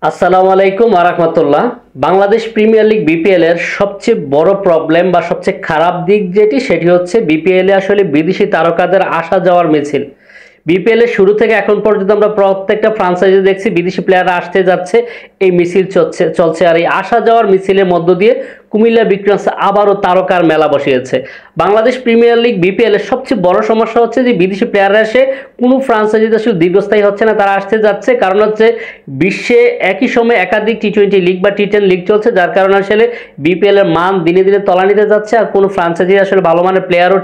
আসসালামু আলাইকুম ওয়া রাহমাতুল্লাহ। বাংলাদেশ প্রিমিয়ার লিগ বিপিএল এর সবচেয়ে বড় প্রবলেম বা সবচেয়ে খারাপ দিক সেটি হচ্ছে বিপিএল এ আসলে বিদেশি তারকাদের আসা যাওয়ার মিছিল। বিপিএল এর শুরু থেকে এখন পর্যন্ত আমরা প্রত্যেকটা ফ্রাঞ্চাইজি দেখছি বিদেশি প্লেয়াররা আসতে যাচ্ছে, এই মিছিল চলছে আর এই আসা যাওয়ার মিছিলের মধ্য দিয়ে কুমিল্লা ভিক্টোরিয়ান্স আবারও তারকার মেলা বসিয়েছে। বাংলাদেশ প্রিমিয়ার লিগ বিপিএল এর সবচেয়ে বড় সমস্যা হচ্ছে যে বিদেশি প্লেয়াররা এসে কোনো ফ্রাঞ্চাইজিতে আসলে দীর্ঘস্থায়ী হচ্ছে না, তারা আসতে যাচ্ছে। কারণ হচ্ছে বিশ্বে একই সময়ে একাধিক টি-20 লিগ বা টি-10 লিগ চলছে, যার কারণে আসলে বিপিএল এর মান দিনে দিনে তলানিতে যাচ্ছে আর কোনো ফ্রাঞ্চাইজি আসলে ভালো মানের প্লেয়ারও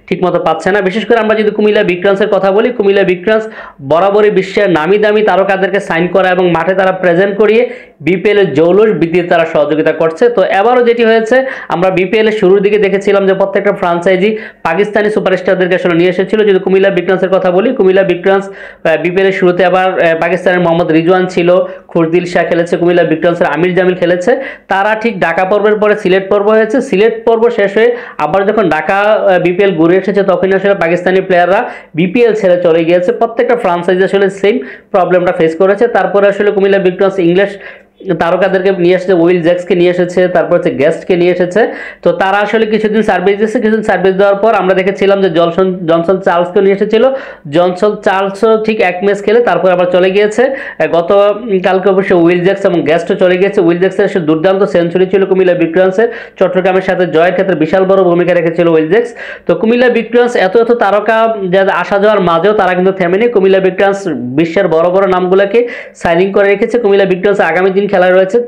ঠিকমতো পাচ্ছে না। বিশেষ করে আমরা যদি কুমিল্লা ভিক্টোরিয়ান্সের কথা বলি, কুমিল্লা ভিক্টোরিয়ান্স বরাবরই বিশ্বের নামি দামি তারকাদেরকে সাইন করা এবং মাঠে তারা প্রেজেন্ট করিয়ে বিপিএল এর জৌলুস বৃদ্ধিতে তারা সহযোগিতা করছে। তো এবারও যেটি হয়েছে, আমরা বিপিএল এর শুরুর দিকে দেখেছিলাম যে প্রত্যেকটা ফ্রাঞ্চাইজি পাকিস্তানি সুপারস্টারদেরকে আসলে নিয়ে এসেছিল। যদি কুমিল্লা ভিক্টোরিয়ান্সের কথা বলি, কুমিল্লা ভিক্টোরিয়ান্স বিপিএল এর শুরুতে আবার পাকিস্তানের মোহাম্মদ রিজওয়ান ছিল, খুরদিল শাহ খেলেছে, কুমিল্লা ভিক্টোরিয়ান্সের আমির জামিল খেলেছে। তারা ঠিক ঢাকা পর্বের পরে সিলেট পর্ব হয়েছে, সিলেট পর্ব শেষ হয়ে আবার যখন ঢাকা বিপিএল ঘুরে এসেছে তখন আসলে পাকিস্তানি প্লেয়াররা বিপিএল ছেড়ে চলে গিয়েছে। প্রত্যেকটা ফ্রাঞ্চাইজি আসলে সেম প্রবলেমটা ফেস করেছে। তারপরে আসলে কুমিল্লা ভিক্টোরিয়ান্স ইংলিশ তারকাদেরকে নিয়ে এসেছে, উইল জ্যাক্সকে নিয়ে এসেছে, তারপর হচ্ছে গেস্টকে নিয়ে এসেছে। তো তারা আসলে কিছুদিন সার্ভিস দিয়েছে, কিছুদিন সার্ভিস দেওয়ার পর আমরা দেখেছিলাম যে জনসন চার্লসকে নিয়ে এসেছিল। জনসন চার্লসও ঠিক এক ম্যাচ খেলে তারপর আবার চলে গিয়েছে। গতকালকে অবশ্য উইল জ্যাক্স এবং গেস্টও চলে গিয়েছে। উইল জ্যাক্সের দুর্দান্ত সেঞ্চুরি ছিল কুমিল্লা ভিক্টোরিয়ান্সের, চট্টগ্রামের সাথে জয়ের ক্ষেত্রে বিশাল বড় ভূমিকা রেখেছিল উইল জ্যাক্স। তো কুমিল্লা ভিক্টোরিয়ান্স এত তারকা যাদের আসা যাওয়ার মাঝেও তারা কিন্তু থেমেনি। কুমিল্লা ভিক্টোরিয়ান্স বিশ্বের বড় বড় নামগুলোকে সাইনিং করে রেখেছে। কুমিল্লা ভিক্টোরিয়ান্স আগামী দিন খেলা রয়েছে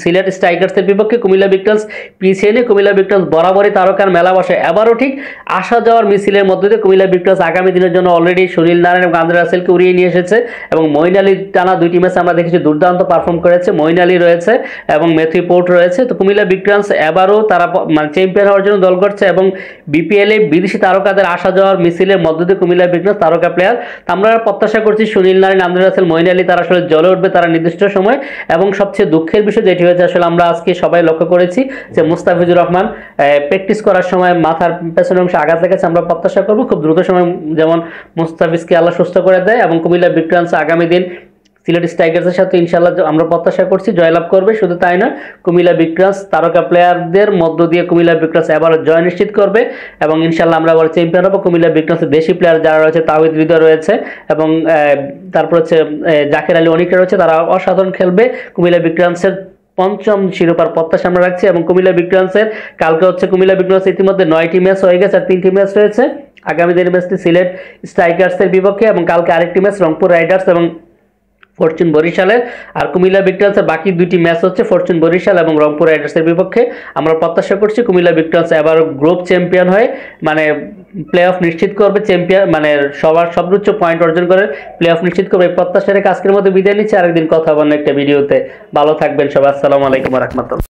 সিলেট স্ট্রাইকার্সের বিপক্ষে। কুমিল্লা ভিক্টোরিয়ান্স পিছিয়ে নিয়ে কুমিল্লা ভিক্টোরিয়ান্স বরাবরই তারকার মেলা বসে। এবারও ঠিক আসা যাওয়ার মিছিলের মধ্যে দিয়ে কুমিল্লা ভিক্টোরিয়ান্স আগামী দিনের জন্য অলরেডি সুনীল নারায়ণ এবং আন্দ্রে রাসেলকে উড়িয়ে নিয়ে এসেছে এবং মঈন আলী টানা দুইটি ম্যাচ আমরা দেখেছি দুর্দান্ত পারফর্ম করেছে। মঈন আলী রয়েছে এবং ম্যাথিউ পোর্ট রয়েছে। তো কুমিল্লা ভিক্টোরিয়ান্স এবারও তারা মানে চ্যাম্পিয়ন হওয়ার জন্য দল করছে এবং বিপিএল এ বিদেশি তারকাদের আসা যাওয়ার মিছিলের মধ্য দিয়ে কুমিল্লা ভিক্টোরিয়ান্স তারকা প্লেয়ার। আমরা প্রত্যাশা করছি সুনীল নারায়ণ, আন্দ্রে রাসেল, মঈন আলী তারা আসলে জ্বলে উঠবে তারা নির্দিষ্ট সময়। এবং সবচেয়ে দুঃখের বিষয় যেটি হয়েছে, আসলে আমরা আজকে সবাই লক্ষ্য করেছি যে মুস্তাফিজুর রহমান প্র্যাকটিস করার সময় মাথার পেছনের অংশে আঘাত লেগেছে। আমরা প্রত্যাশা করব খুব দ্রুত সময় যেমন মুস্তাফিজকে আল্লাহ সুস্থ করে দেয় এবং কুমিল্লা ভিক্টোরিয়ান্স আগামী দিন সিলেট স্ট্রাইকার্সের সাথে ইনশাআল্লাহ আমরা প্রত্যাশা করছি জয়লাভ করবে। শুধু তাই নয়, কুমিল্লা ভিক্টোরিয়ান্স তারকা প্লেয়ারদের মধ্য দিয়ে কুমিল্লা ভিক্টোরিয়ান্স এবার জয় নিশ্চিত করবে এবং ইনশাআল্লাহ আমরা আবার চ্যাম্পিয়ন হবো। কুমিল্লা ভিক্টোরিয়ান্সের দেশি প্লেয়ার যারা রয়েছে, তাওহিদ হৃদয় রয়েছে এবং তারপর হচ্ছে জাকের আলী অনিকা রয়েছে, তারা অসাধারণ খেলবে। কুমিল্লা ভিক্টোরিয়ান্সের পঞ্চম শিরোপার প্রত্যাশা আমরা রাখছি এবং কুমিল্লা ভিক্টোরিয়ান্সের কালকে হচ্ছে কুমিল্লা ভিক্টোরিয়ান্স ইতিমধ্যে 9টি ম্যাচ হয়ে গেছে আর 3টি ম্যাচ রয়েছে। আগামী দিনের ম্যাচটি সিলেট স্ট্রাইকার্সের বিপক্ষে এবং কালকে আরেকটি ম্যাচ রংপুর রাইডার্স এবং ফরচুন বরিশালের। আর কুমিল্লা ভিক্টোরিয়ান্সের বাকি দুটি ম্যাচ হচ্ছে ফরচুন বরিশাল এবং রংপুর রাইডার্সের বিপক্ষে। আমরা প্রত্যাশা করছি কুমিল্লা ভিক্টোরিয়ান্স এবার গ্রুপ চ্যাম্পিয়ন হয়ে মানে প্লে অফ নিশ্চিত করবে, চ্যাম্পিয়ন মানে সবার সর্বোচ্চ পয়েন্ট অর্জন করে প্লে অফ নিশ্চিত করবে। এই প্রত্যাশা রেখে আজকের মতো বিদায় নিচ্ছি। আরেকদিন কথা বলবো একটা ভিডিওতে। ভালো থাকবেন সবাই। আসসালামু আলাইকুম ওয়া রাহমাতুল্লাহ।